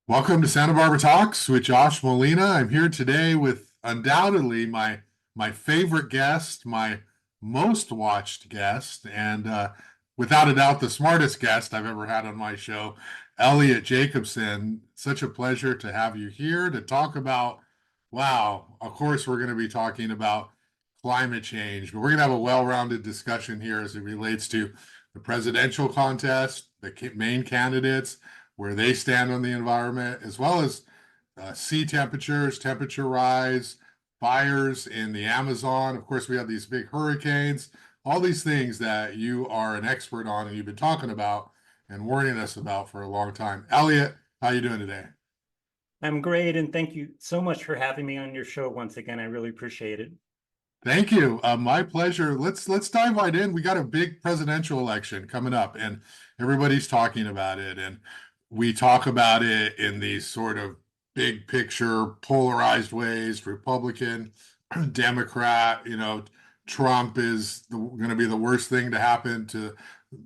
Welcome to Santa Barbara Talks with Josh Molina. I'm here today with undoubtedly my favorite guest, my most watched guest, and without a doubt the smartest guest I've ever had on my show, Eliot Jacobson. Such a pleasure to have you here to talk about, wow, of course we're going to be talking about climate change, but we're going to have a well-rounded discussion here as it relates to the presidential contest, the main candidates, where they stand on the environment, as well as sea temperatures, temperature rise, fires in the Amazon. Of course, we have these big hurricanes, all these things that you are an expert on and you've been talking about and warning us about for a long time. Eliot, how you doing today? I'm great, and thank you so much for having me on your show once again. I really appreciate it. Thank you. My pleasure. Let's dive right in. We got a big presidential election coming up, and everybody's talking about it. And we talk about it in these sort of big picture, polarized ways, Republican, Democrat. Trump is going to be the worst thing to happen to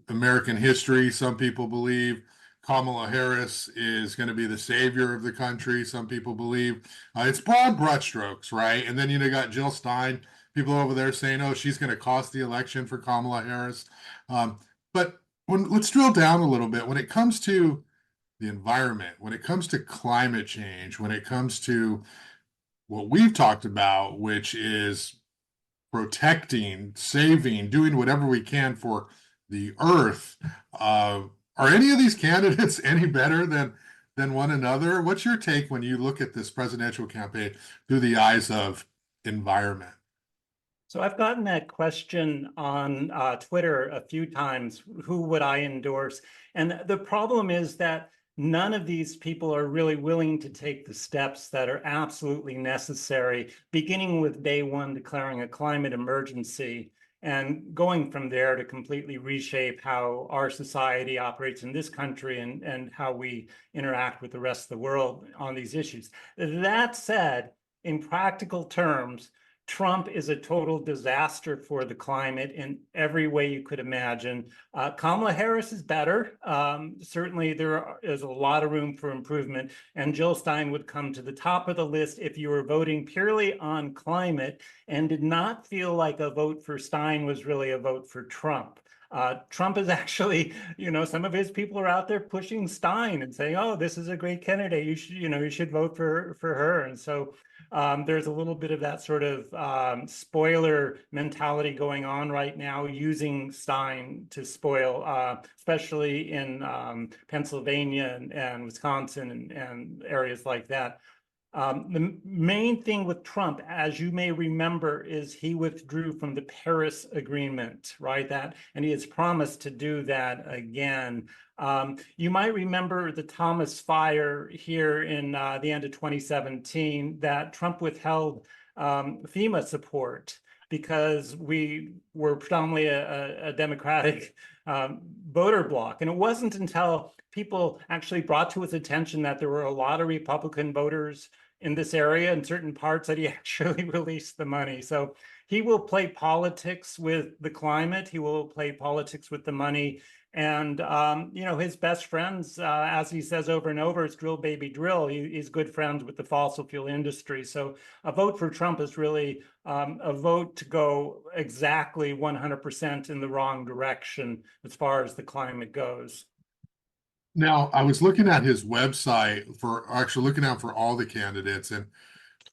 American history, some people believe. Kamala Harris is going to be the savior of the country, some people believe. It's broad brushstrokes, right? And then you got Jill Stein, people over there saying, oh, she's going to cost the election for Kamala Harris. But let's drill down a little bit. When it comes to the environment, when it comes to climate change, when it comes to what we've talked about, which is protecting, saving, doing whatever we can for the earth. Are any of these candidates any better than one another? What's your take when you look at this presidential campaign through the eyes of environment? So I've gotten that question on Twitter a few times. Who would I endorse? And the problem is that none of these people are really willing to take the steps that are absolutely necessary, beginning with day one, declaring a climate emergency and going from there to completely reshape how our society operates in this country and how we interact with the rest of the world on these issues. That said, in practical terms, Trump is a total disaster for the climate in every way you could imagine. Kamala Harris is better. Certainly, there is a lot of room for improvement. And Jill Stein would come to the top of the list if you were voting purely on climate and did not feel like a vote for Stein was really a vote for Trump. Trump is actually, some of his people are out there pushing Stein and saying, "Oh, this is a great candidate. You should vote for her." And so there's a little bit of that sort of spoiler mentality going on right now, using Stein to spoil, especially in Pennsylvania and Wisconsin and areas like that. The main thing with Trump, as you may remember, is he withdrew from the Paris Agreement, right? And he has promised to do that again. You might remember the Thomas Fire here in the end of 2017, that Trump withheld FEMA support because we were predominantly a Democratic voter bloc. And it wasn't until people actually brought to his attention that there were a lot of Republican voters in this area in certain parts that he actually released the money. So he will play politics with the climate. He will play politics with the money. And, his best friends, as he says over and over, is drill, baby, drill. He's good friends with the fossil fuel industry. So a vote for Trump is really a vote to go exactly 100% in the wrong direction as far as the climate goes. Now, I was looking at his website for actually looking out for all the candidates, and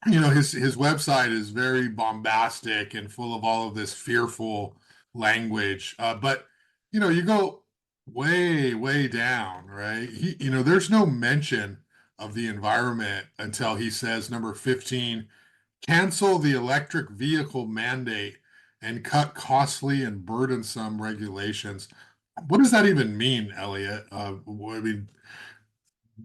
his website is very bombastic and full of all of this fearful language. But you go way, way down, right? There's no mention of the environment until he says number 15, cancel the electric vehicle mandate and cut costly and burdensome regulations. What does that even mean, Eliot? I mean,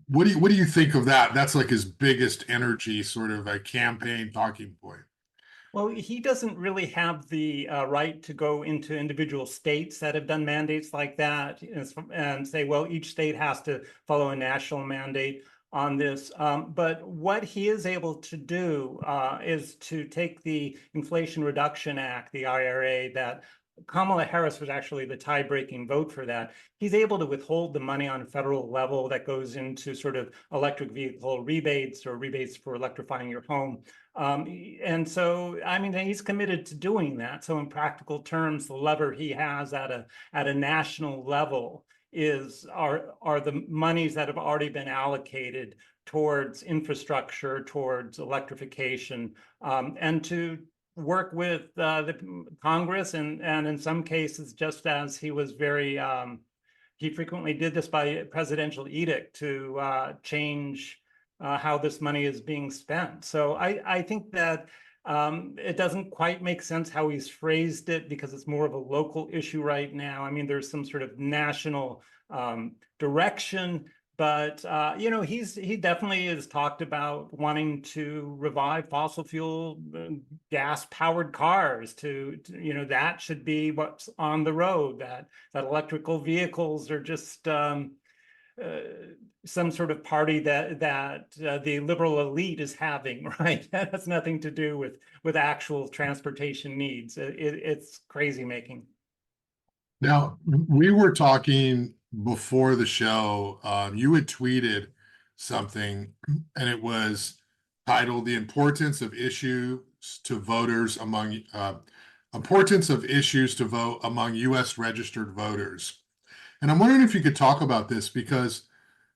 what do you think of that? That's like his biggest energy sort of a campaign talking point. Well, he doesn't really have the right to go into individual states that have done mandates like that and say, well, each state has to follow a national mandate on this. But what he is able to do is to take the Inflation Reduction Act, the IRA, that Kamala Harris was actually the tie-breaking vote for that. He's able to withhold the money on a federal level that goes into sort of electric vehicle rebates or rebates for electrifying your home. And so, I mean, he's committed to doing that. So in practical terms, the lever he has at a national level are the monies that have already been allocated towards infrastructure, towards electrification, and to work with the Congress and in some cases, just as he was he frequently did this by presidential edict to change how this money is being spent. So I think that it doesn't quite make sense how he's phrased it because it's more of a local issue right now. I mean, there's some sort of national direction, but he definitely has talked about wanting to revive fossil fuel gas powered cars that should be what's on the road, that electrical vehicles are just some sort of party that the liberal elite is having, right? That has nothing to do with actual transportation needs. It's crazy making. Now, we were talking before the show. You had tweeted something, and it was titled "The Importance of Issues to Voters Among Importance of Issues to Vote Among U.S. Registered Voters." And I'm wondering if you could talk about this because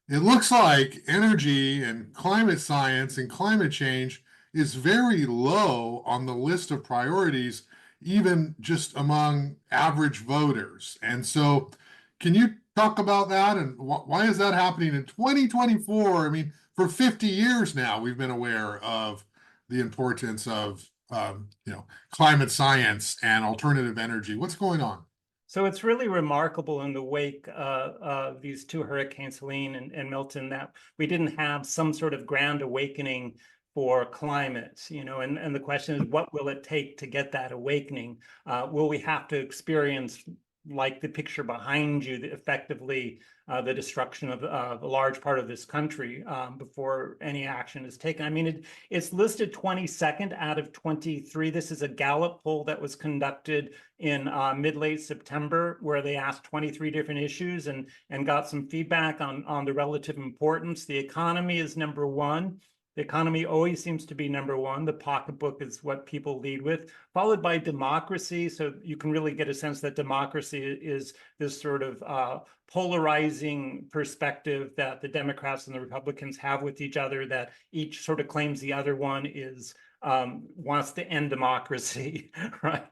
it looks like energy and climate science and climate change is very low on the list of priorities, even just among average voters. And so, can you talk about that and why is that happening in 2024? I mean, for 50 years now, we've been aware of the importance of climate science and alternative energy. What's going on? So it's really remarkable in the wake of these two hurricanes, Helene and Milton, that we didn't have some sort of grand awakening for climate, and the question is, what will it take to get that awakening? Will we have to experience, like the picture behind you, effectively the destruction of a large part of this country before any action is taken? I mean, it's listed 22nd out of 23. This is a Gallup poll that was conducted in mid-late September, where they asked 23 different issues and got some feedback on the relative importance. The economy is number one. The economy always seems to be number one. The pocketbook is what people lead with, followed by democracy. So you can really get a sense that democracy is this sort of polarizing perspective that the Democrats and the Republicans have with each other, that each sort of claims the other one is wants to end democracy, right?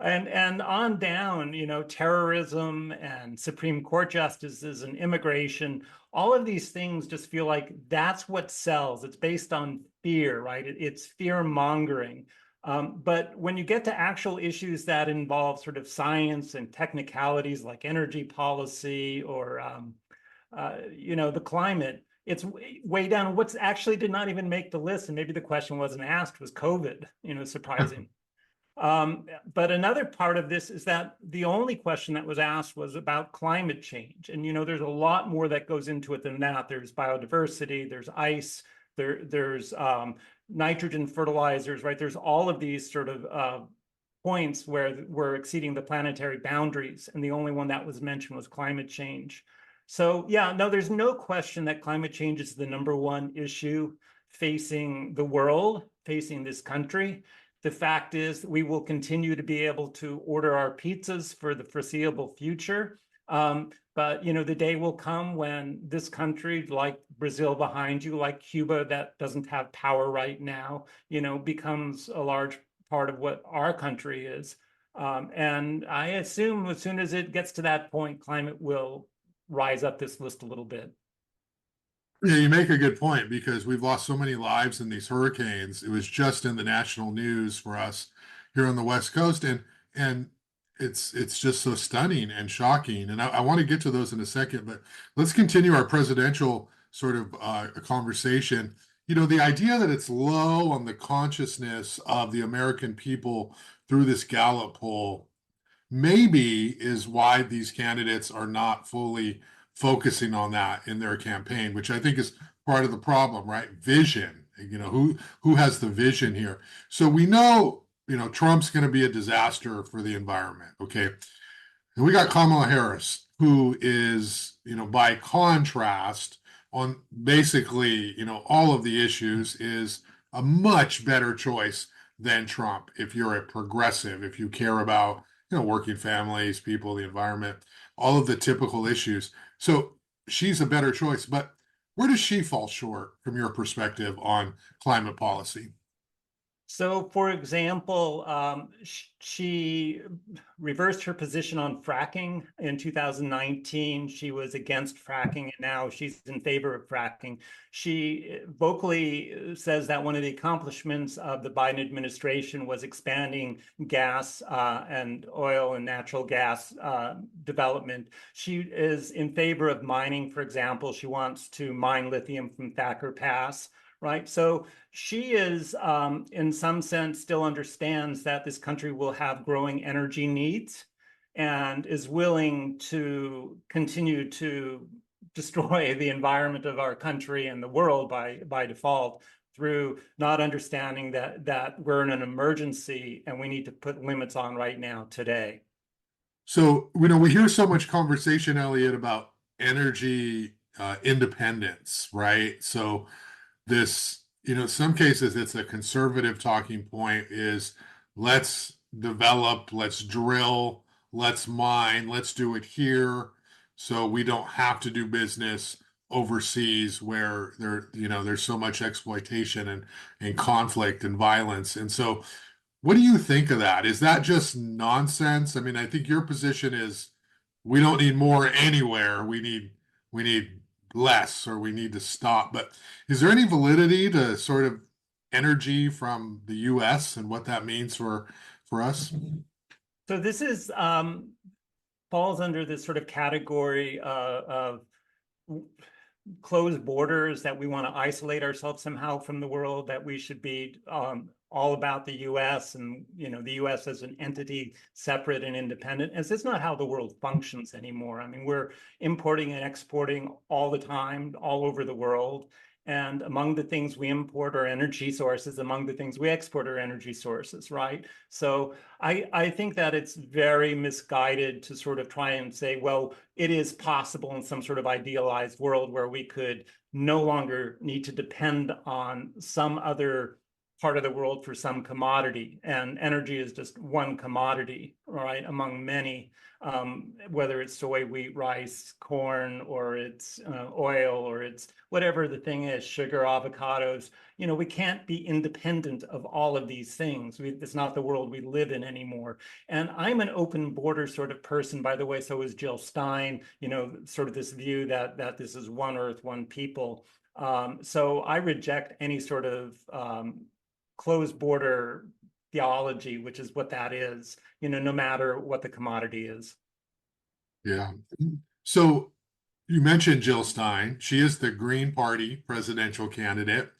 And on down, terrorism and Supreme Court justices and immigration, all of these things just feel like that's what sells. It's based on fear, right? It's fear mongering. But when you get to actual issues that involve sort of science and technicalities like energy policy or, the climate, it's way down. What's actually did not even make the list, and maybe the question wasn't asked, was COVID, surprising. But another part of this is that the only question that was asked was about climate change. And, there's a lot more that goes into it than that. There's biodiversity, there's ice, there's nitrogen fertilizers, right? There's all of these sort of points where we're exceeding the planetary boundaries. And the only one that was mentioned was climate change. So yeah, no, there's no question that climate change is the number one issue facing the world, facing this country. The fact is we will continue to be able to order our pizzas for the foreseeable future. But, the day will come when this country, like Brazil behind you, like Cuba, that doesn't have power right now, becomes a large part of what our country is. And I assume as soon as it gets to that point, climate will rise up this list a little bit. Yeah, you make a good point because we've lost so many lives in these hurricanes. It was just in the national news for us here on the West Coast, and it's just so stunning and shocking. And I want to get to those in a second, but let's continue our presidential sort of conversation. The idea that it's low on the consciousness of the American people through this Gallup poll maybe is why these candidates are not fully focusing on that in their campaign, which I think is part of the problem, right? Vision, who has the vision here? So we know Trump's going to be a disaster for the environment. Okay. And we got Kamala Harris, who is, by contrast, on basically, all of the issues, is a much better choice than Trump if you're a progressive, if you care about, working families, people, the environment, all of the typical issues. So she's a better choice. But where does she fall short from your perspective on climate policy? So, for example, she reversed her position on fracking in 2019. She was against fracking, and now she's in favor of fracking. She vocally says that one of the accomplishments of the Biden administration was expanding gas and oil and natural gas development. She is in favor of mining, for example. She wants to mine lithium from Thacker Pass. Right. So she is, in some sense, still understands that this country will have growing energy needs and is willing to continue to destroy the environment of our country and the world by default through not understanding that we're in an emergency and we need to put limits on right now today. So, we hear so much conversation, Elliot, about energy independence, right? So this, some cases it's a conservative talking point is let's develop, let's drill, let's mine, let's do it here so we don't have to do business overseas where there's so much exploitation and conflict and violence. And so what do you think of that? Is that just nonsense? I mean, I think your position is we don't need more anywhere. We need less or we need to stop. But is there any validity to sort of energy from the US and what that means for us? So this is falls under this sort of category of closed borders, that we want to isolate ourselves somehow from the world, that we should be all about the US and the US as an entity separate and independent. As it's not how the world functions anymore. I mean, we're importing and exporting all the time, all over the world. And among the things we import are energy sources. Among the things we export are energy sources, right? So I think that it's very misguided to sort of try and say, well, it is possible in some sort of idealized world where we could no longer need to depend on some other part of the world for some commodity. And energy is just one commodity, right, among many. Whether it's soy, wheat, rice, corn, or it's oil, or it's whatever the thing is, sugar, avocados, we can't be independent of all of these things. It's not the world we live in anymore. And I'm an open border sort of person, by the way, so is Jill Stein, sort of this view that this is one earth, one people. So I reject any sort of closed border theology, which is what that is, no matter what the commodity is. Yeah. So you mentioned Jill Stein. She is the Green Party presidential candidate.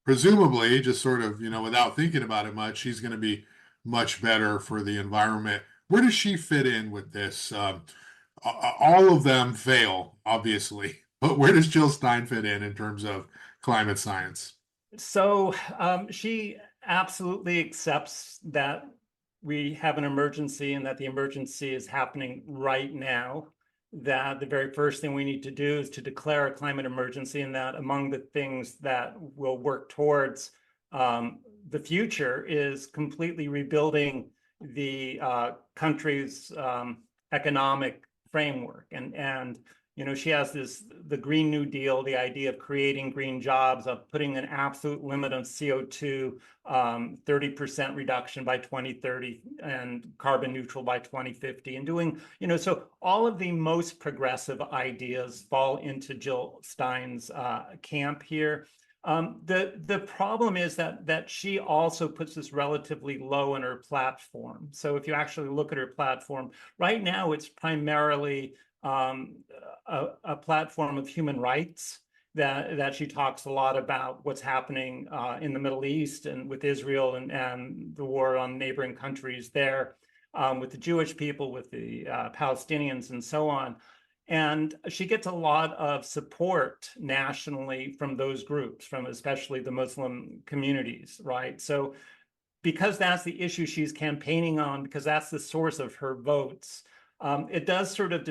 Presumably, just sort of, without thinking about it much, she's going to be much better for the environment. Where does she fit in with this? All of them fail, obviously, but where does Jill Stein fit in terms of climate science? So she absolutely accepts that we have an emergency and that the emergency is happening right now, that the very first thing we need to do is to declare a climate emergency, and that among the things that will work towards the future is completely rebuilding the country's economic framework. And she has the Green New Deal, the idea of creating green jobs, of putting an absolute limit on CO2, 30% reduction by 2030 and carbon neutral by 2050, and doing, so all of the most progressive ideas fall into Jill Stein's camp here. The problem is that she also puts this relatively low in her platform. So if you actually look at her platform, right now it's primarily a platform of human rights, that she talks a lot about what's happening in the Middle East and with Israel and the war on neighboring countries there, with the Jewish people, with the Palestinians, and so on. And she gets a lot of support nationally from those groups, from especially the Muslim communities, right? So because that's the issue she's campaigning on, because that's the source of her votes, it does sort of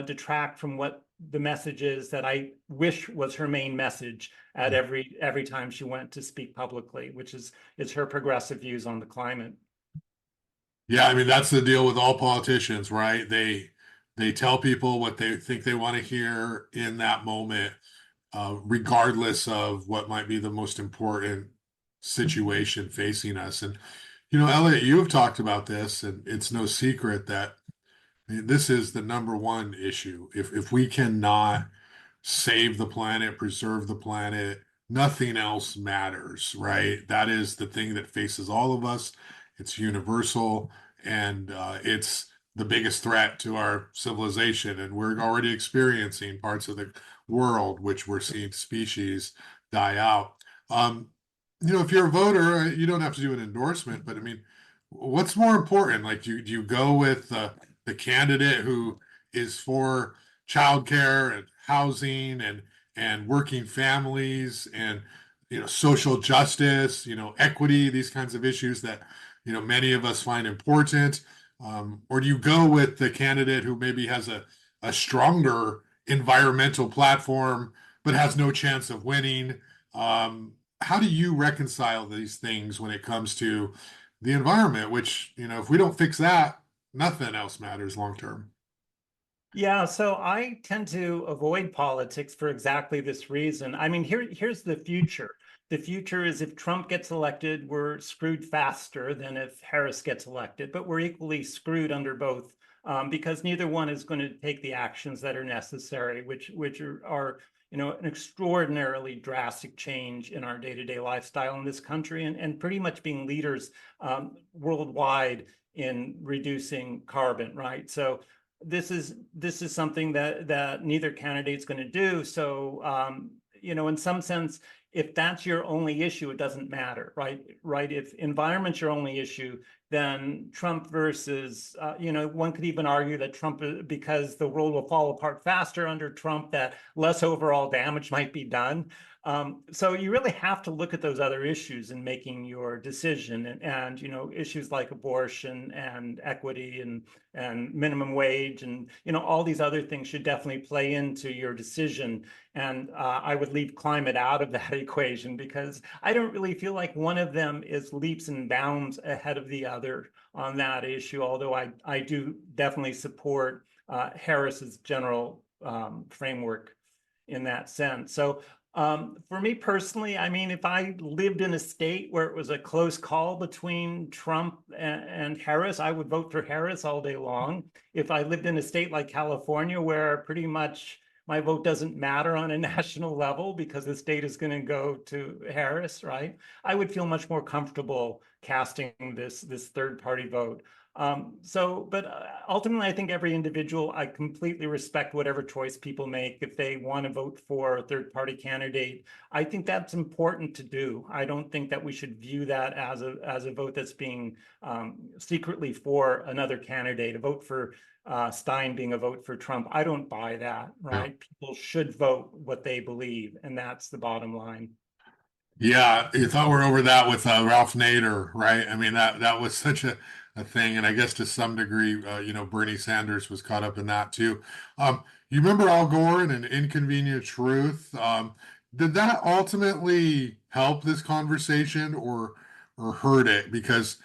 detract from what the message is that I wish was her main message at every time she went to speak publicly, which is her progressive views on the climate. Yeah, I mean that's the deal with all politicians, right? They tell people what they think they want to hear in that moment, regardless of what might be the most important situation facing us. And Eliot, you have talked about this, and it's no secret that this is the number one issue. If we cannot save the planet, preserve the planet, nothing else matters, right? That is the thing that faces all of us. It's universal, and it's the biggest threat to our civilization. And we're already experiencing parts of the world which we're seeing species die out. Um, if you're a voter, you don't have to do an endorsement, but I mean, what's more important? Like, do you go with the candidate who is for childcare and housing and working families and social justice, equity, these kinds of issues that many of us find important, or do you go with the candidate who maybe has a stronger environmental platform but has no chance of winning? How do you reconcile these things when it comes to the environment, which, if we don't fix that, nothing else matters long term? Yeah, so I tend to avoid politics for exactly this reason. I mean, here's the future. The future is if Trump gets elected, we're screwed faster than if Harris gets elected, but we're equally screwed under both, because neither one is going to take the actions that are necessary, which are an extraordinarily drastic change in our day-to-day lifestyle in this country, and pretty much being leaders worldwide in reducing carbon, right? So this is something that neither candidate's going to do. So in some sense, if that's your only issue, it doesn't matter, right? If environment's your only issue, then Trump versus one could even argue that Trump, because the world will fall apart faster under Trump, that less overall damage might be done. So you really have to look at those other issues in making your decision, and issues like abortion and equity and minimum wage and all these other things should definitely play into your decision. And I would leave climate out of that equation, because I don't really feel like one of them is leaps and bounds ahead of the other on that issue, although I do definitely support Harris's general framework in that sense. So for me personally, I mean, if I lived in a state where it was a close call between Trump and Harris, I would vote for Harris all day long. If I lived in a state like California, where pretty much my vote doesn't matter on a national level because the state is going to go to Harris, right? I would feel much more comfortable casting this third party vote. But ultimately, I think every individual, I completely respect whatever choice people make. If they want to vote for a third party candidate, I think that's important to do. I don't think that we should view that as a vote that's being secretly for another candidate. A vote for Stein being a vote for Trump, I don't buy that, Yeah. right? People should vote what they believe, and that's the bottom line. Yeah, you thought we're over that with Ralph Nader, right? I mean that was such a thing, and I guess to some degree, Bernie Sanders was caught up in that too. You remember Al Gore and An Inconvenient Truth? Did that ultimately help this conversation or hurt it? Because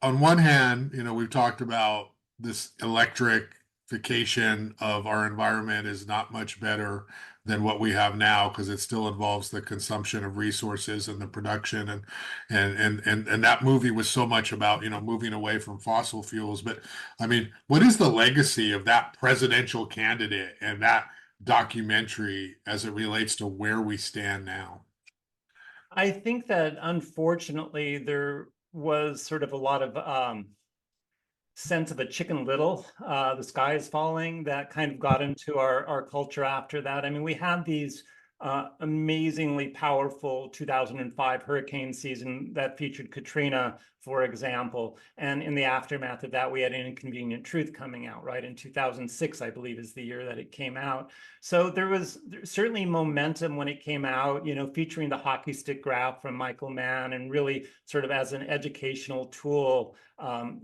on one hand, we've talked about this electrification of our environment is not much better than what we have now because it still involves the consumption of resources and the production and that movie was so much about moving away from fossil fuels. But I mean, what is the legacy of that presidential candidate and that documentary as it relates to where we stand now? I think that unfortunately there was sort of a lot of sense of a Chicken Little, the sky is falling, that kind of got into our culture after that. I mean, we had these amazingly powerful 2005 hurricane season that featured Katrina, for example. And in the aftermath of that, we had An Inconvenient Truth coming out, right? In 2006, I believe, is the year that it came out. So there was certainly momentum when it came out, featuring the hockey stick graph from Michael Mann and really sort of as an educational tool,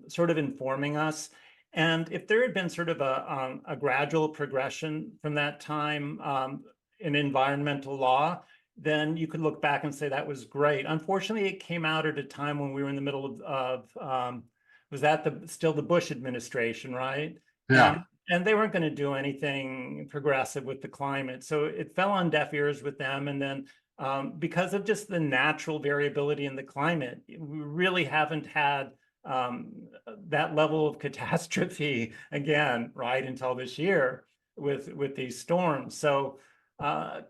sort of informing us. And if there had been sort of a gradual progression from that time, in environmental law, then you could look back and say that was great. Unfortunately, it came out at a time when we were in the middle of was that still the Bush administration, right? Yeah. And they weren't going to do anything progressive with the climate. So it fell on deaf ears with them. And then because of just the natural variability in the climate, we really haven't had that level of catastrophe again, right, until this year with these storms. So uh,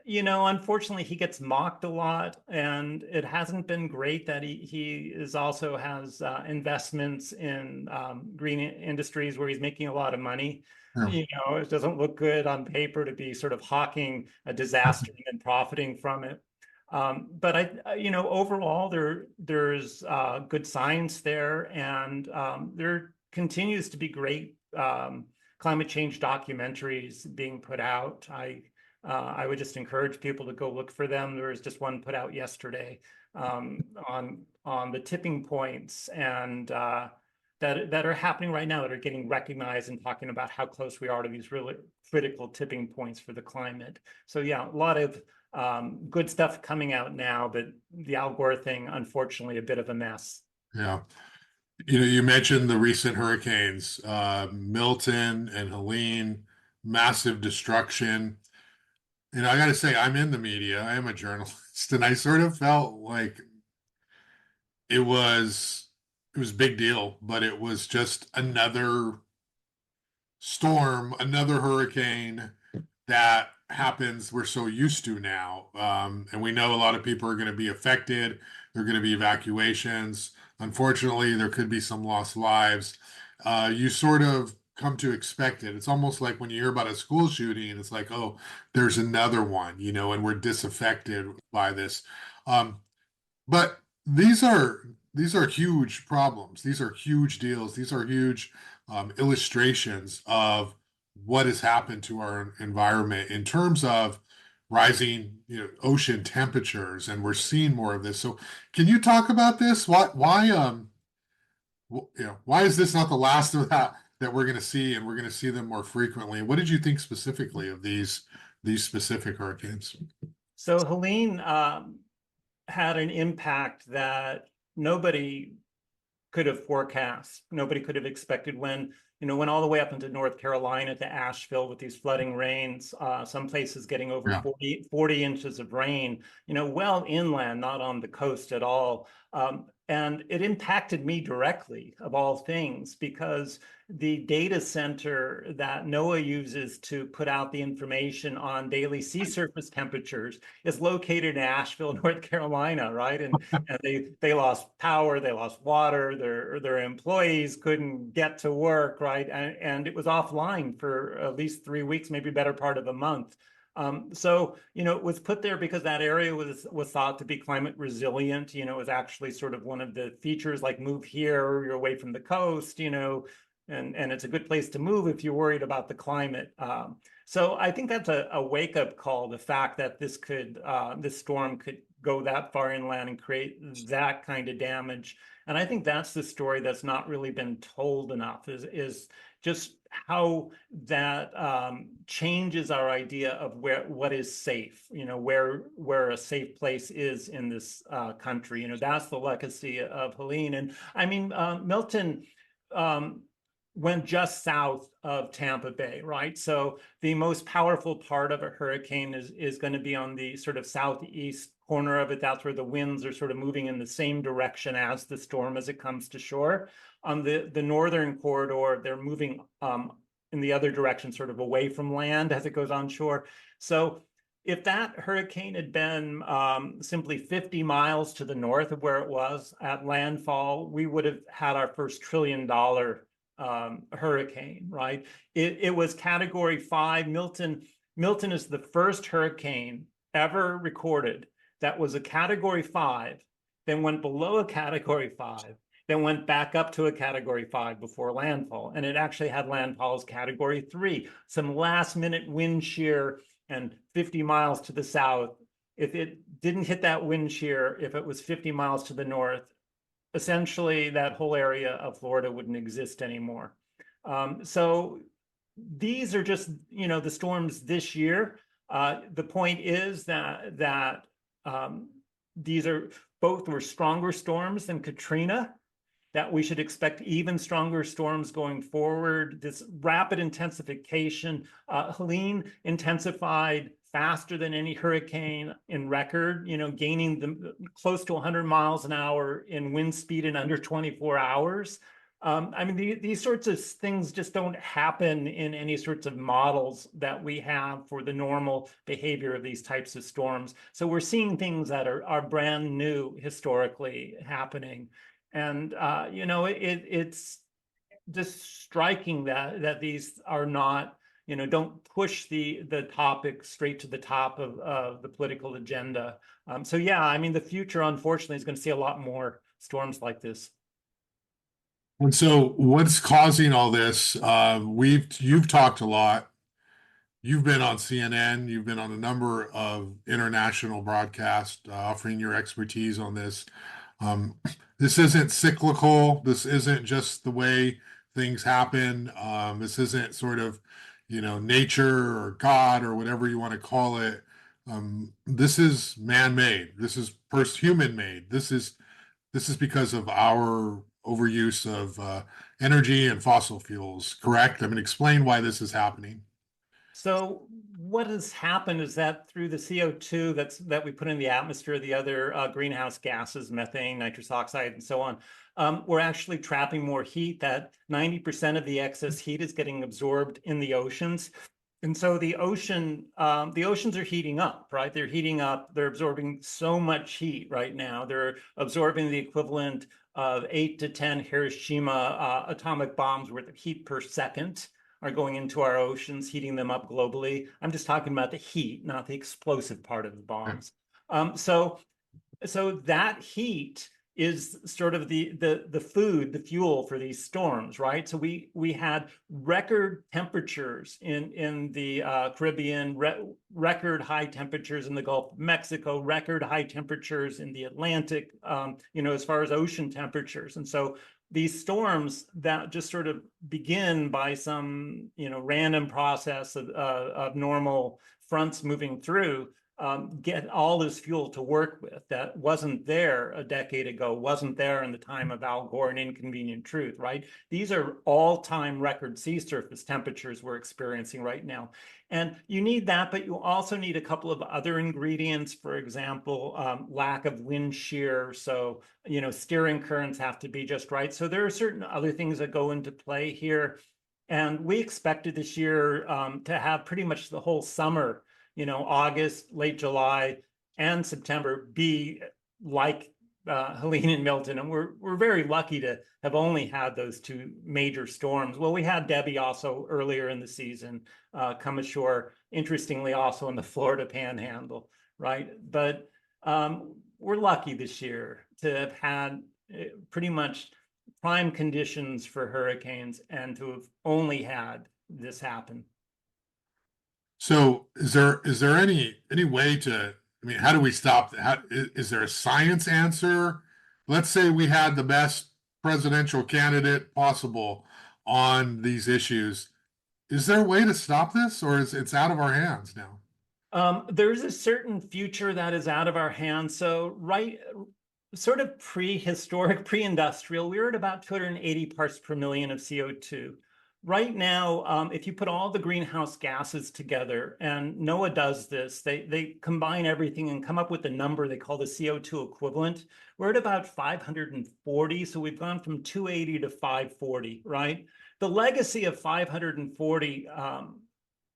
unfortunately, he gets mocked a lot, and it hasn't been great that he is also has investments in green industries where he's making a lot of money. Yeah. It doesn't look good on paper to be sort of hawking a disaster and then profiting from it. But overall, there's good science there, and there continues to be great climate change documentaries being put out. I would just encourage people to go look for them. There was just one put out yesterday on the tipping points and that are happening right now that are getting recognized and talking about how close we are to these really critical tipping points for the climate. So yeah, a lot of good stuff coming out now, but the Al Gore thing, unfortunately, a bit of a mess. Yeah. You mentioned the recent hurricanes, Milton and Helene, massive destruction. I got to say, I'm in the media. I am a journalist, and I sort of felt like it was it was a big deal, but it was just another storm, another hurricane that happens we're so used to now. And we know a lot of people are going to be affected. There are going to be evacuations. Unfortunately, there could be some lost lives. You sort of come to expect it. It's almost like when you hear about a school shooting, it's like, oh, there's another one, and we're disaffected by this. Um, but these are huge problems. These are huge deals. These are huge illustrations of what has happened to our environment in terms of rising, ocean temperatures, and we're seeing more of this. So, can you talk about this? Why is this not the last of that we're going to see, and we're going to see them more frequently? What did you think specifically of these specific hurricanes? So Helene had an impact that nobody could have forecast. Nobody could have expected when, went all the way up into North Carolina to Asheville with these flooding rains, some places getting over Yeah. 40 inches of rain, well inland, not on the coast at all. And it impacted me directly, of all things, because the data center that NOAA uses to put out the information on daily sea surface temperatures is located in Asheville, North Carolina, right? And they lost power, they lost water, their employees couldn't get to work, right? And it was offline for at least 3 weeks, maybe better part of a month. So, it was put there because that area was thought to be climate resilient. It was actually sort of one of the features, like move here, you're away from the coast, and it's a good place to move if you're worried about the climate. So I think that's a wake-up call, the fact that this storm could go that far inland and create that kind of damage. And I think that's the story that's not really been told enough, is just how that changes our idea of what is safe, where a safe place is in this country. That's the legacy of Helene. And I mean, Milton went just south of Tampa Bay, right? So the most powerful part of a hurricane is going to be on the sort of southeast corner of it. That's where the winds are sort of moving in the same direction as the storm as it comes to shore. On the northern corridor, they're moving in the other direction, sort of away from land as it goes on shore. So if that hurricane had been simply 50 miles to the north of where it was at landfall, we would have had our first $1 trillion hurricane, right? It was category 5. Milton is the first hurricane ever recorded that was a category 5, then went below a category 5, then went back up to a category 5 before landfall. And it actually had landfall as category 3, some last minute wind shear and 50 miles to the south. If it didn't hit that wind shear, if it was 50 miles to the north, essentially that whole area of Florida wouldn't exist anymore. So these are just, the storms this year. The point is that these are both were stronger storms than Katrina, that we should expect even stronger storms going forward. This rapid intensification, Helene intensified faster than any hurricane in record, gaining close to 100 miles an hour in wind speed in under 24 hours. I mean, these sorts of things just don't happen in any sorts of models that we have for the normal behavior of these types of storms. So we're seeing things that are brand new historically happening. And, it's just striking that these are not, don't push the topic straight to the top of the political agenda. So yeah, I mean, the future, unfortunately, is going to see a lot more storms like this. And so what's causing all this? You've talked a lot. You've been on CNN, you've been on a number of international broadcasts offering your expertise on this. Um, this isn't cyclical. This isn't just the way things happen. This isn't sort of, nature or God or whatever you want to call it. This is man-made. This is first human-made. This is because of our overuse of energy and fossil fuels, correct? I mean, explain why this is happening. So what has happened is that through the CO2 that we put in the atmosphere, the other greenhouse gases, methane, nitrous oxide, and so on, we're actually trapping more heat. That 90% of the excess heat is getting absorbed in the oceans. And so the oceans are heating up, right? They're heating up. They're absorbing so much heat right now. They're absorbing the equivalent of 8 to 10 Hiroshima atomic bombs worth of heat per second are going into our oceans, heating them up globally. I'm just talking about the heat, not the explosive part of the bombs. So that heat is sort of the food, the fuel for these storms, right? So we had record temperatures in the Caribbean, record high temperatures in the Gulf of Mexico, record high temperatures in the Atlantic, as far as ocean temperatures. And so these storms that just sort of begin by some, random process of normal fronts moving through, get all this fuel to work with that wasn't there a decade ago, wasn't there in the time of Al Gore and Inconvenient Truth, right? These are all-time record sea surface temperatures we're experiencing right now. And you need that, but you also need a couple of other ingredients. For example, lack of wind shear. So, steering currents have to be just right. So there are certain other things that go into play here. And we expected this year to have pretty much the whole summer, August, late July, and September be like Helene and Milton. And we're very lucky to have only had those two major storms. Well, we had Debbie also earlier in the season come ashore, interestingly, also in the Florida Panhandle, right? But we're lucky this year to have had pretty much prime conditions for hurricanes and to have only had this happen. So is there any way to, I mean, how do we stop that? Is there a science answer? Let's say we had the best presidential candidate possible on these issues. Is there a way to stop this, or is it's out of our hands now? There's a certain future that is out of our hands. So sort of prehistoric, pre-industrial, we were at about 280 parts per million of CO2. Right now, if you put all the greenhouse gases together, and NOAA does this, they combine everything and come up with a number they call the CO2 equivalent. We're at about 540, so we've gone from 280 to 540, right? The legacy of 540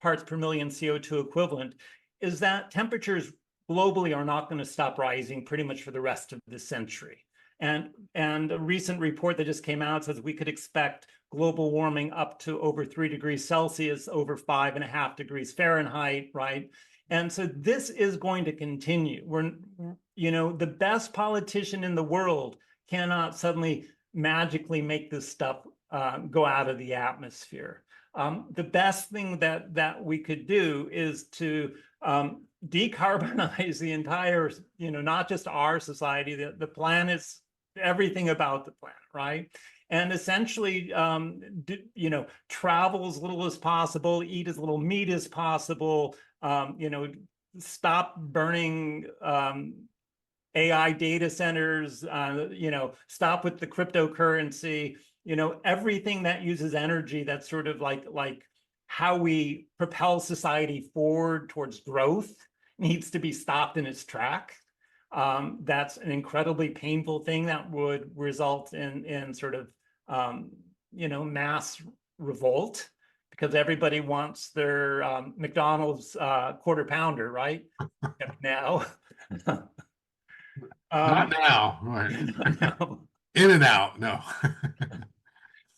parts per million CO2 equivalent is that temperatures globally are not going to stop rising pretty much for the rest of the century. And a recent report that just came out says we could expect global warming up to over 3 degrees Celsius, over 5.5 degrees Fahrenheit, right? And so this is going to continue. The best politician in the world cannot suddenly magically make this stuff go out of the atmosphere. The best thing that we could do is to decarbonize the entire, not just our society, the planet's, everything about the planet, right? And essentially, travel as little as possible, eat as little meat as possible, stop burning AI data centers, stop with the cryptocurrency, everything that uses energy that's sort of like how we propel society forward towards growth needs to be stopped in its track. That's an incredibly painful thing that would result in sort of, mass revolt, because everybody wants their McDonald's quarter pounder, right? Now. Not now, right? No. In and out, no.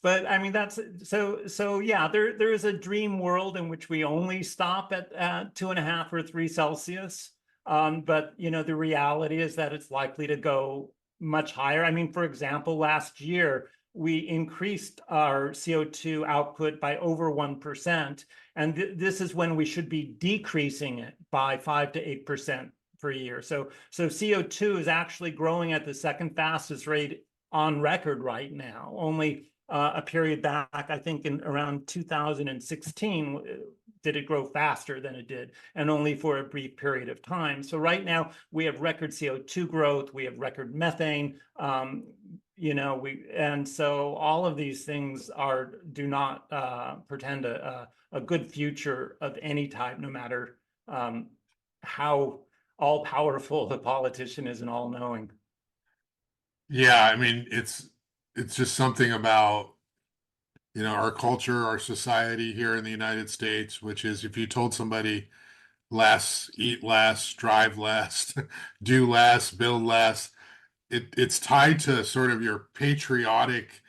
But I mean, that's so yeah, there is a dream world in which we only stop at 2.5 or 3 Celsius. But the reality is that it's likely to go much higher. I mean, for example, last year we increased our CO2 output by over 1%, and this is when we should be decreasing it by 5 to 8% per year. So CO2 is actually growing at the second fastest rate on record right now. Only a period back, I think in around 2016, did it grow faster than it did, and only for a brief period of time. So right now we have record CO2 growth, we have record methane, and so all of these things do not pretend a good future of any type, no matter how all powerful the politician is and all knowing. Yeah, I mean, it's just something about, our culture, our society here in the United States, which is if you told somebody less, eat less, drive less, do less, build less, it's tied to sort of your patriotic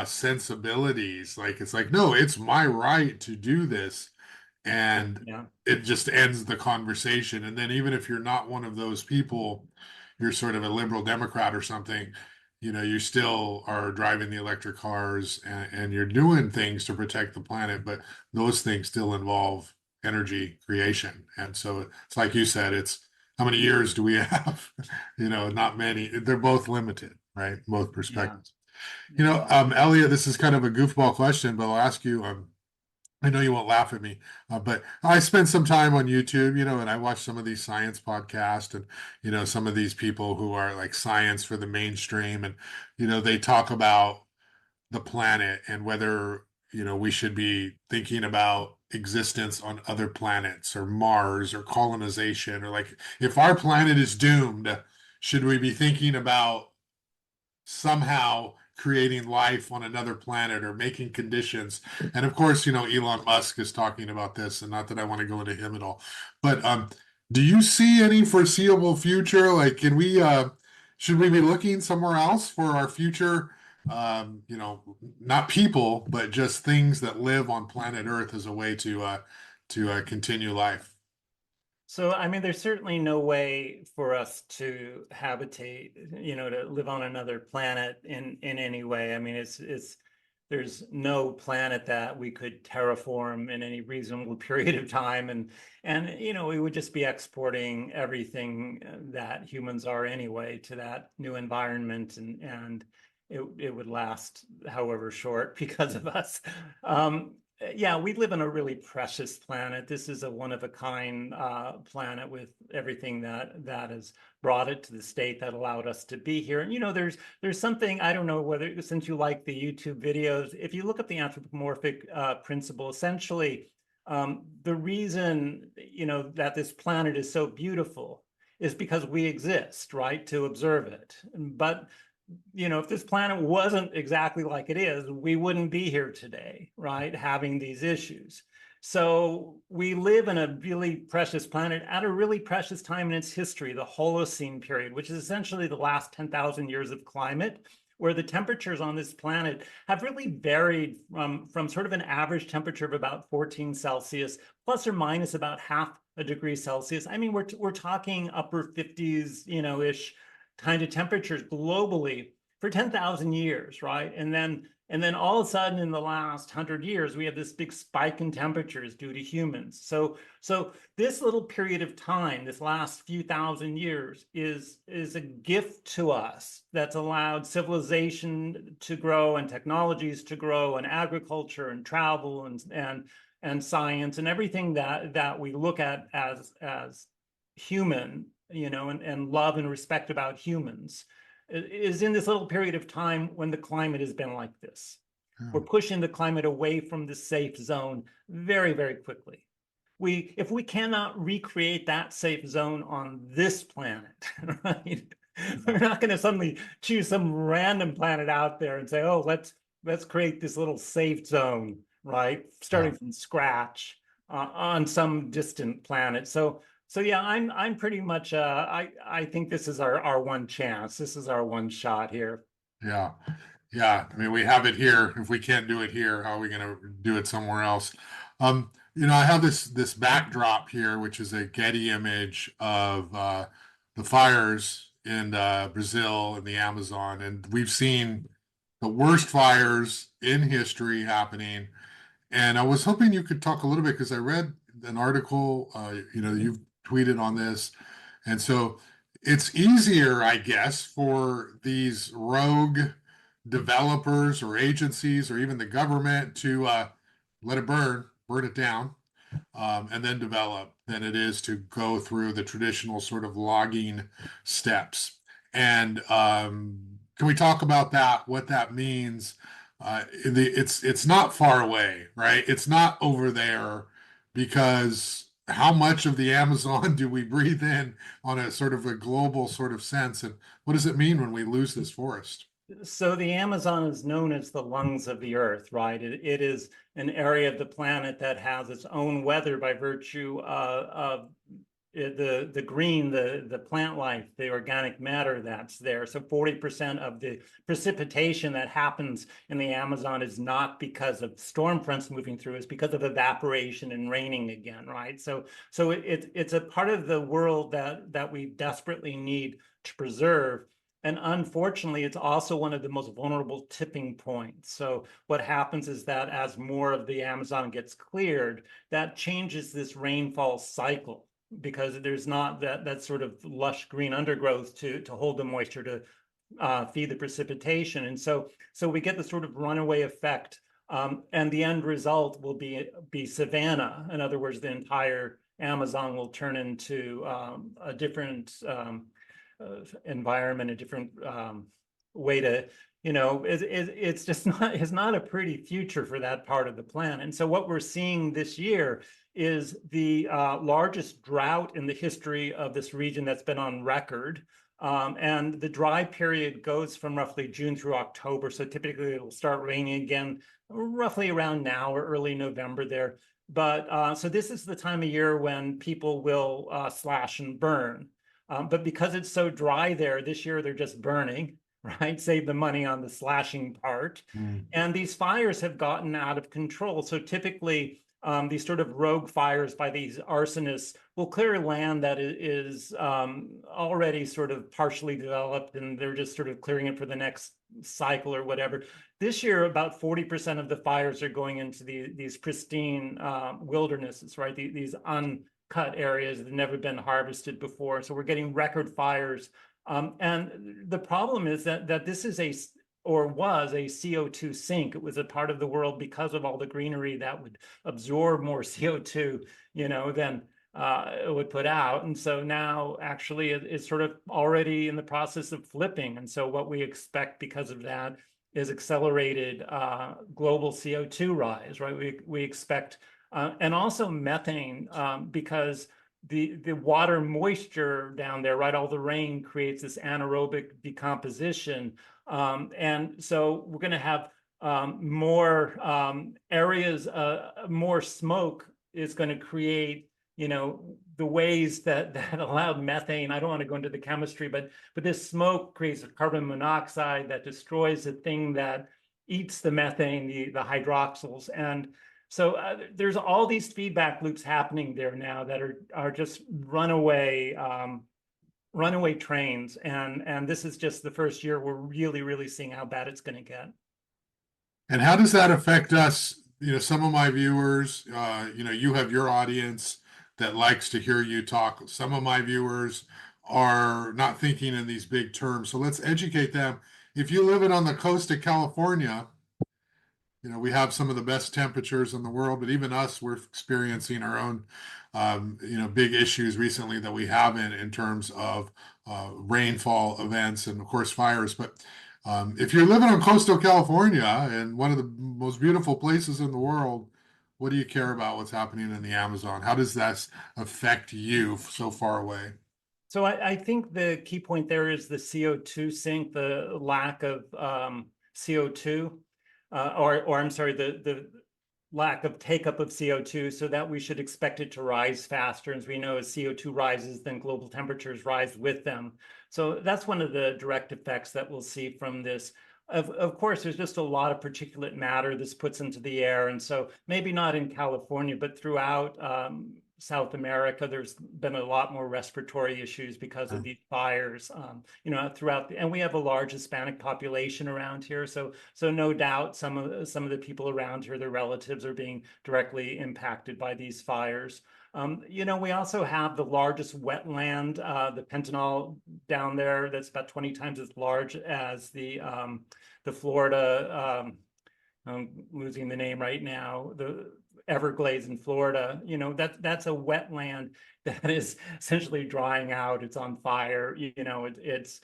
sensibilities. Like it's like, no, it's my right to do this. And Yeah. it just ends the conversation. And then even if you're not one of those people, you're sort of a liberal Democrat or something, you still are driving the electric cars and you're doing things to protect the planet, but those things still involve energy creation. And so it's like you said, it's how many years do we have? Not many. They're both limited, right? Both Yeah. perspectives. Exactly. Eliot, this is kind of a goofball question, but I'll ask you, I know you won't laugh at me, but I spend some time on YouTube, and I watch some of these science podcasts and, some of these people who are like science for the mainstream. And, they talk about the planet and whether, we should be thinking about existence on other planets or Mars or colonization, or like if our planet is doomed, should we be thinking about somehow creating life on another planet or making conditions? And of course, Elon Musk is talking about this, and not that I want to go into him at all, but do you see any foreseeable future? Like, should we be looking somewhere else for our future? Not people, but just things that live on planet Earth as a way to continue life. So, I mean, there's certainly no way for us to habitate, to live on another planet in any way. I mean, there's no planet that we could terraform in any reasonable period of time, and we would just be exporting everything that humans are anyway to that new environment, and it would last however short because of us. Yeah, we live on a really precious planet. This is a one-of-a-kind planet with everything that has brought it to the state that allowed us to be here. And there's something, I don't know whether, since you like the YouTube videos, if you look at the anthropomorphic principle, essentially the reason that this planet is so beautiful is because we exist, right, to observe it. But if this planet wasn't exactly like it is, we wouldn't be here today, right? Having these issues. So we live in a really precious planet at a really precious time in its history, the Holocene period, which is essentially the last 10,000 years of climate, where the temperatures on this planet have really varied from sort of an average temperature of about 14 Celsius, plus or minus about half a degree Celsius. I mean, we're talking upper 50s, ish kind of temperatures globally for 10,000 years, right? And then all of a sudden in the last 100 years, we have this big spike in temperatures due to humans. So this little period of time, this last few thousand years, is a gift to us that's allowed civilization to grow and technologies to grow and agriculture and travel and science and everything that we look at as human, and love and respect about humans is in this little period of time when the climate has been like this. Yeah. We're pushing the climate away from the safe zone very, very quickly. If we cannot recreate that safe zone on this planet, right? We're not going to suddenly choose some random planet out there and say, oh, let's create this little safe zone, right? Starting from scratch on some distant planet. So yeah, I'm pretty much I think this is our one chance. This is our one shot here. Yeah. Yeah. I mean, we have it here. If we can't do it here, how are we going to do it somewhere else? I have this backdrop here, which is a Getty image of the fires in Brazil and the Amazon, and we've seen the worst fires in history happening. And I was hoping you could talk a little bit because I read an article, you've tweeted on this. And so it's easier, I guess, for these rogue developers or agencies or even the government to let it burn it down, and then develop than it is to go through the traditional sort of logging steps. And can we talk about that, what that means? It's not far away, right? It's not over there because how much of the Amazon do we breathe in on a sort of a global sort of sense? And what does it mean when we lose this forest? So the Amazon is known as the lungs of the earth, right? It is an area of the planet that has its own weather by virtue of the green, the plant life, the organic matter that's there. So 40% of the precipitation that happens in the Amazon is not because of storm fronts moving through, it's because of evaporation and raining again, right? So it's a part of the world that we desperately need to preserve. And unfortunately, it's also one of the most vulnerable tipping points. So what happens is that as more of the Amazon gets cleared, that changes this rainfall cycle because there's not that sort of lush green undergrowth to hold the moisture to feed the precipitation. And so we get the sort of runaway effect. And the end result will be savanna. In other words, the entire Amazon will turn into a different environment, a different way to, it's just not a pretty future for that part of the planet. And so what we're seeing this year is the largest drought in the history of this region that's been on record. And the dry period goes from roughly June through October. So typically it'll start raining again roughly around now or early November there. But so this is the time of year when people will slash and burn. But because it's so dry there, this year they're just burning, right? Save the money on the slashing part. And these fires have gotten out of control. So typically, these sort of rogue fires by these arsonists will clear land that is already sort of partially developed, and they're just sort of clearing it for the next cycle or whatever. This year, about 40% of the fires are going into these pristine wildernesses, right? These uncut areas that have never been harvested before. So we're getting record fires. And the problem is that this is was a CO2 sink. It was a part of the world because of all the greenery that would absorb more CO2, than it would put out. And so now actually it's sort of already in the process of flipping. And so what we expect because of that is accelerated global CO2 rise, right? We expect, and also methane, because the water moisture down there, right? All the rain creates this anaerobic decomposition. And so we're going to have more areas, more smoke is going to create, the ways that allowed methane. I don't want to go into the chemistry, but this smoke creates a carbon monoxide that destroys the thing that eats the methane, the hydroxyls. And There's all these feedback loops happening there now that are just runaway trains, and this is just the first year we're really seeing how bad it's going to get. And how does that affect us? Some of my viewers, you have your audience that likes to hear you talk. Some of my viewers are not thinking in these big terms. So let's educate them. If you live on the coast of California, we have some of the best temperatures in the world, but even us, we're experiencing our own, big issues recently that we have in terms of rainfall events and, of course, fires. But if you're living on coastal California and one of the most beautiful places in the world, what do you care about what's happening in the Amazon? How does that affect you so far away? So I think the key point there is the CO2 sink, the lack of CO2, or I'm sorry, the lack of take up of CO2, so that we should expect it to rise faster. As we know, as CO2 rises, then global temperatures rise with them. So that's one of the direct effects that we'll see from this. Of course, there's just a lot of particulate matter this puts into the air. And so maybe not in California, but throughout South America, there's been a lot more respiratory issues because of these fires, throughout. And we have a large Hispanic population around here. So no doubt some of the people around here, their relatives are being directly impacted by these fires. We also have the largest wetland, the Pentanal down there, that's about 20 times as large as the Florida, I'm losing the name right now, the Everglades in Florida. That's a wetland that is essentially drying out. It's on fire. It's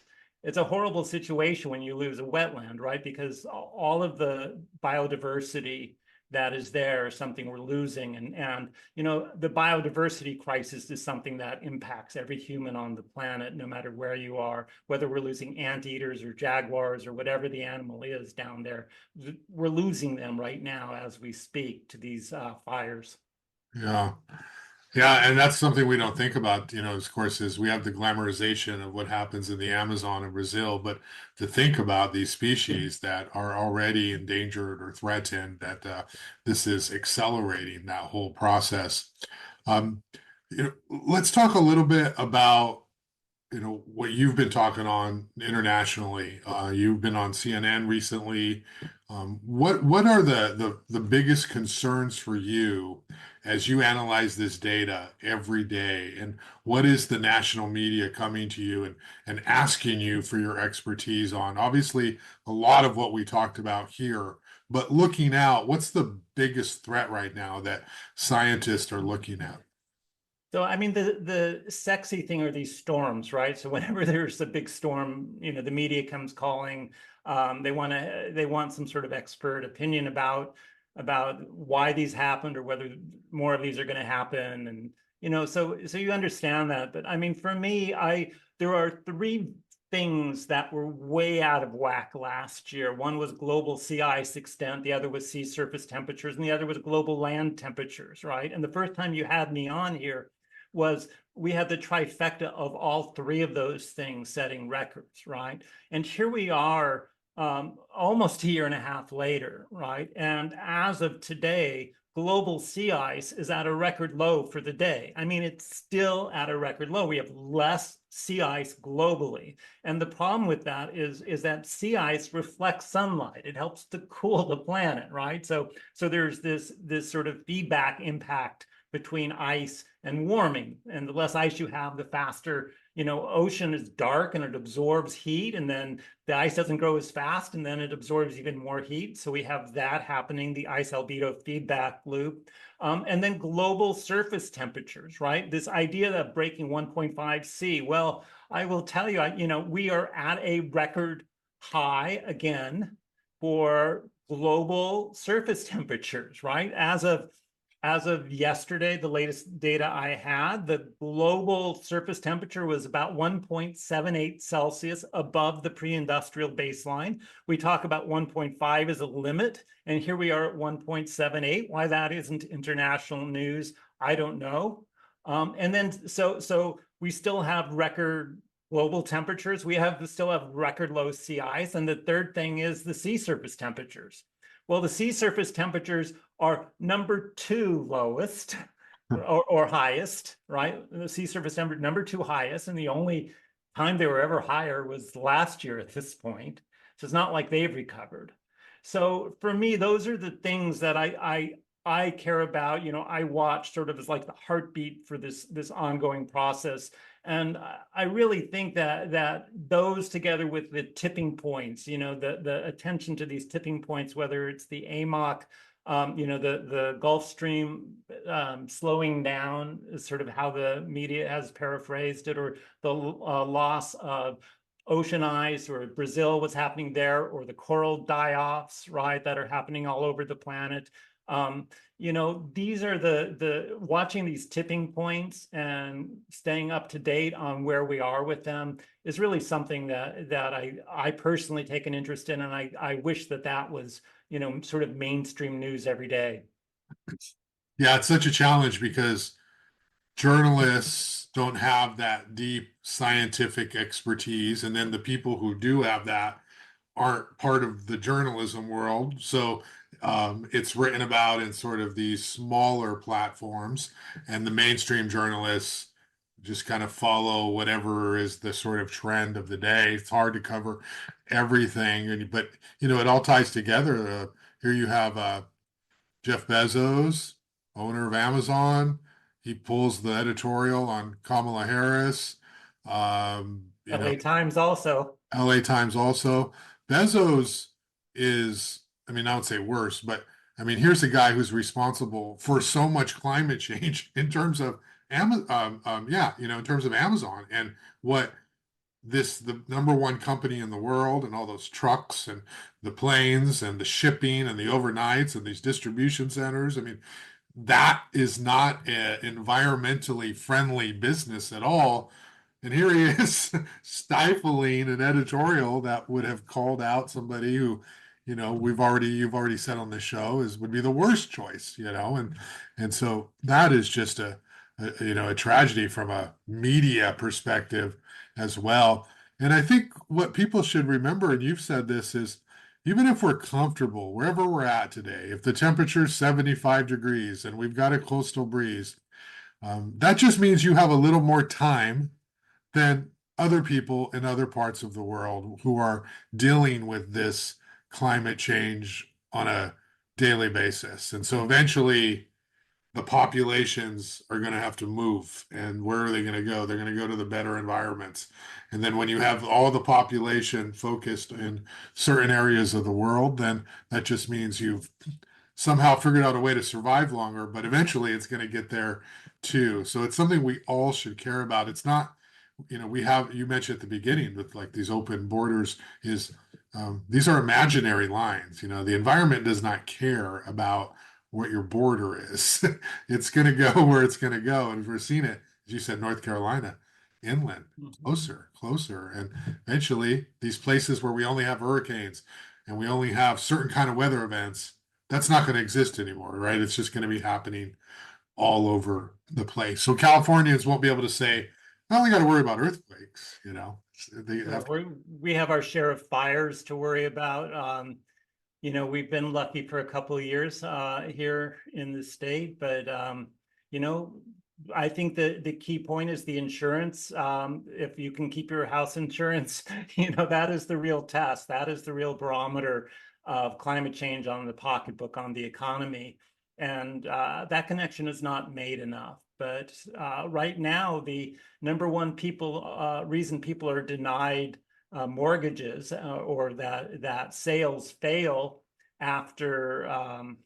a horrible situation when you lose a wetland, right? Because all of the biodiversity that is there is something we're losing. And the biodiversity crisis is something that impacts every human on the planet, no matter where you are, whether we're losing anteaters or jaguars or whatever the animal is down there. We're losing them right now as we speak to these fires. Yeah. Yeah, and that's something we don't think about, of course, is we have the glamorization of what happens in the Amazon and Brazil, but to think about these species that are already endangered or threatened, that this is accelerating that whole process. Um, let's talk a little bit about what you've been talking on internationally. You've been on CNN recently. What are the biggest concerns for you as you analyze this data every day? And what is the national media coming to you and asking you for your expertise on? Obviously, a lot of what we talked about here, but looking out, what's the biggest threat right now that scientists are looking at? So, I mean, the sexy thing are these storms, right? So whenever there's a big storm, the media comes calling. They want some sort of expert opinion about why these happened or whether more of these are going to happen. And so you understand that. But I mean, for me, there are three things that were way out of whack last year. One was global sea ice extent, the other was sea surface temperatures, and the other was global land temperatures, right? And the first time you had me on here was we had the trifecta of all three of those things setting records, right? And here we are almost a year and a half later, right? And as of today, global sea ice is at a record low for the day. I mean, it's still at a record low. We have less sea ice globally. And the problem with that is that sea ice reflects sunlight. It helps to cool the planet, right? So there's this sort of feedback impact between ice and warming. And the less ice you have, the faster, ocean is dark and it absorbs heat, and then the ice doesn't grow as fast, and then it absorbs even more heat. So we have that happening, the ice albedo feedback loop. And then global surface temperatures, right? This idea of breaking 1.5 C. Well, I will tell you, we are at a record high again for global surface temperatures, right? As of yesterday, the latest data I had, the global surface temperature was about 1.78 Celsius above the pre-industrial baseline. We talk about 1.5 as a limit, and here we are at 1.78. Why that isn't international news, I don't know. And then so we still have record global temperatures. We still have record low sea ice. And the third thing is the sea surface temperatures. Well, the sea surface temperatures are number two lowest or highest, right? The sea surface temperature number two highest, and the only time they were ever higher was last year at this point. So it's not like they've recovered. So for me, those are the things that I care about. You know, I watch sort of as like the heartbeat for this ongoing process. And I really think that those together with the tipping points, you know, the attention to these tipping points, whether it's the AMOC, you know, the Gulf Stream slowing down is sort of how the media has paraphrased it, or the loss of ocean ice, or Brazil, what's happening there, or the coral die-offs, right, that are happening all over the planet. You know, these are the watching these tipping points and staying up to date on where we are with them is really something that I personally take an interest in, and I wish that was, you know, sort of mainstream news every day. Yeah, it's such a challenge because journalists don't have that deep scientific expertise, and then the people who do have that aren't part of the journalism world. So it's written about in sort of these smaller platforms, and the mainstream journalists just kind of follow whatever is the sort of trend of the day. It's hard to cover everything, but you know, it all ties together. Here you have Jeff Bezos, owner of Amazon. He pulls the editorial on Kamala Harris. You know, LA Times also. LA Times also. Bezos is, I mean, I would say worse, but I mean, here's a guy who's responsible for so much climate change in terms of Amazon, yeah, you know, in terms of Amazon and what the number one company in the world, and all those trucks and the planes and the shipping and the overnights and these distribution centers. I mean, that is not an environmentally friendly business at all. And here he is stifling an editorial that would have called out somebody who, you know, you've already said on the show would be the worst choice, you know, and so that is just you know, a tragedy from a media perspective as well. And I think what people should remember, and you've said this, is even if we're comfortable wherever we're at today, if the temperature's 75 degrees and we've got a coastal breeze, that just means you have a little more time than other people in other parts of the world who are dealing with this climate change on a daily basis. And so eventually, the populations are going to have to move. And where are they going to go? They're going to go to the better environments. And then when you have all the population focused in certain areas of the world, then that just means you've somehow figured out a way to survive longer, but eventually it's going to get there too. So it's something we all should care about. It's not, you know, you mentioned at the beginning with like these open borders is these are imaginary lines. You know, the environment does not care about what your border is. It's going to go where it's going to go. And we're seeing it, as you said, North Carolina, inland, closer, closer. And eventually, these places where we only have hurricanes and we only have certain kind of weather events, that's not going to exist anymore, right? It's just going to be happening all over the place. So Californians won't be able to say, I only got to worry about earthquakes, you know. They have We have our share of fires to worry about. You know, we've been lucky for a couple of years here in the state, but you know, I think the key point is the insurance. If you can keep your house insurance, you know, that is the real test. That is the real barometer of climate change on the pocketbook, on the economy. And that connection is not made enough. But right now, the number one reason people are denied mortgages or that sales fail after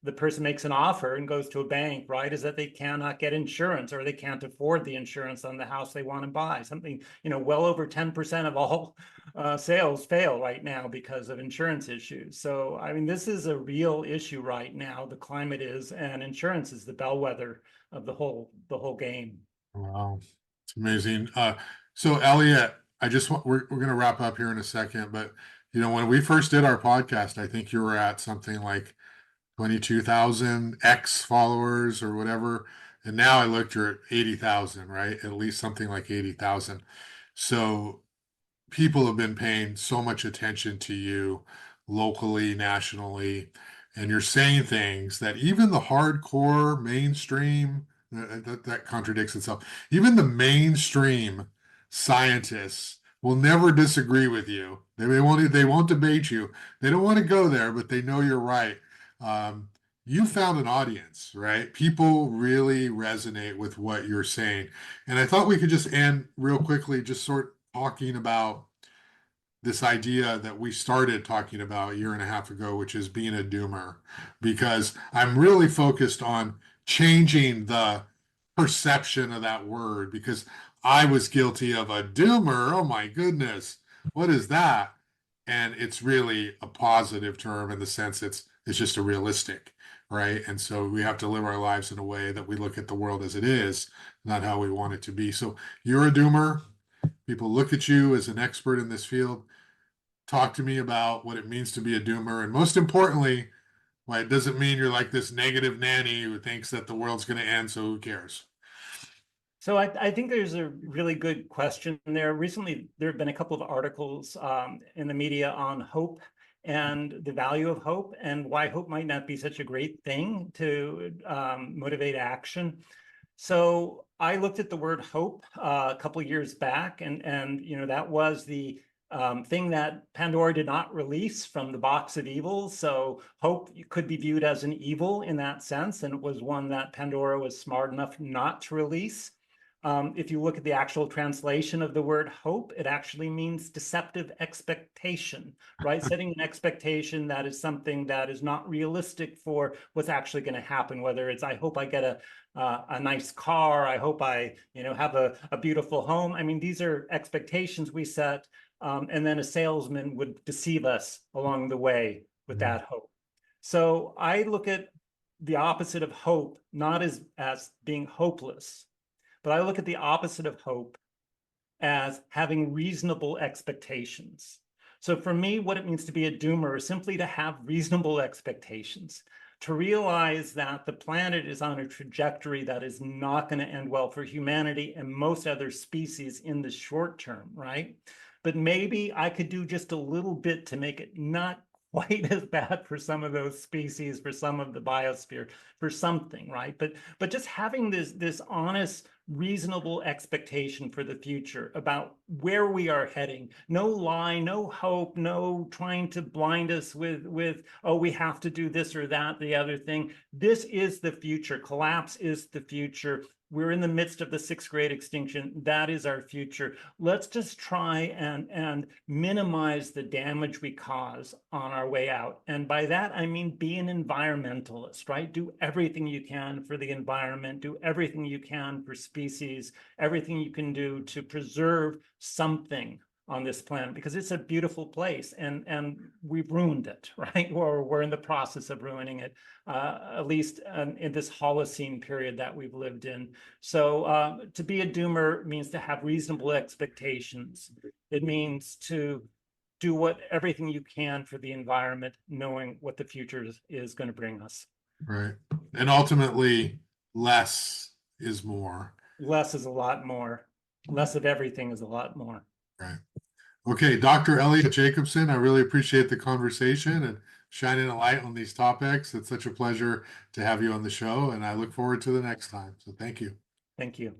the person makes an offer and goes to a bank, right, is that they cannot get insurance, or they can't afford the insurance on the house they want to buy. Something, you know, well over 10% of all sales fail right now because of insurance issues. So, I mean, this is a real issue right now. The climate is, and insurance is the bellwether of the whole game. Wow, it's amazing. So Eliot, I just want we're going to wrap up here in a second, but you know, when we first did our podcast, I think you were at something like 22,000 X followers or whatever. And now I looked, you're at 80,000, right? At least something like 80,000. So people have been paying so much attention to you. locally, nationally, and you're saying things that even the hardcore mainstream, that contradicts itself, even the mainstream scientists will never disagree with you. They won't debate you. They don't want to go there, but they know you're right. Um, you found an audience, right? People really resonate with what you're saying. And I thought we could just end real quickly, just sort of talking about this idea that we started talking about a year and a half ago, which is being a doomer, because I'm really focused on changing the perception of that word because I was guilty of a doomer. Oh my goodness, what is that? And it's really a positive term in the sense it's just a realistic, right? And so we have to live our lives in a way that we look at the world as it is, not how we want it to be. So you're a doomer. People look at you as an expert in this field. Talk to me about what it means to be a doomer, and most importantly, why it doesn't mean you're like this negative nanny who thinks that the world's going to end, so who cares? So I think there's a really good question there. Recently, there have been a couple of articles in the media on hope and the value of hope and why hope might not be such a great thing to motivate action. So I looked at the word hope a couple of years back, and that was the thing that Pandora did not release from the box of evils. So hope could be viewed as an evil in that sense, and it was one that Pandora was smart enough not to release. If you look at the actual translation of the word hope, it actually means deceptive expectation, right? Setting an expectation that is something that is not realistic for what's actually going to happen, whether it's, I hope I get a nice car, I hope I have a beautiful home. I mean, these are expectations we set, and then a salesman would deceive us along the way with that hope. So I look at the opposite of hope, not as being hopeless, but I look at the opposite of hope as having reasonable expectations. So for me, what it means to be a doomer is simply to have reasonable expectations, to realize that the planet is on a trajectory that is not going to end well for humanity and most other species in the short term, right? But maybe I could do just a little bit to make it not quite as bad for some of those species, for some of the biosphere, for something, right? But just having this honest, reasonable expectation for the future about where we are heading. No lie, no hope, no trying to blind us with oh, we have to do this or that, the other thing. This is the future. Collapse is the future. We're in the midst of the sixth great extinction. That is our future. Let's just try and minimize the damage we cause on our way out. And by that, I mean be an environmentalist, right? Do everything you can for the environment, do everything you can for species, everything you can do to preserve something on this planet, because it's a beautiful place and we've ruined it, right? Or we're in the process of ruining it, at least in this Holocene period that we've lived in. So to be a doomer means to have reasonable expectations. It means to do everything you can for the environment, knowing what the future is going to bring us. Right. And ultimately, less is more. Less is a lot more. Less of everything is a lot more. Right. Okay, Dr. Eliot Jacobson, I really appreciate the conversation and shining a light on these topics. It's such a pleasure to have you on the show, and I look forward to the next time. So thank you. Thank you.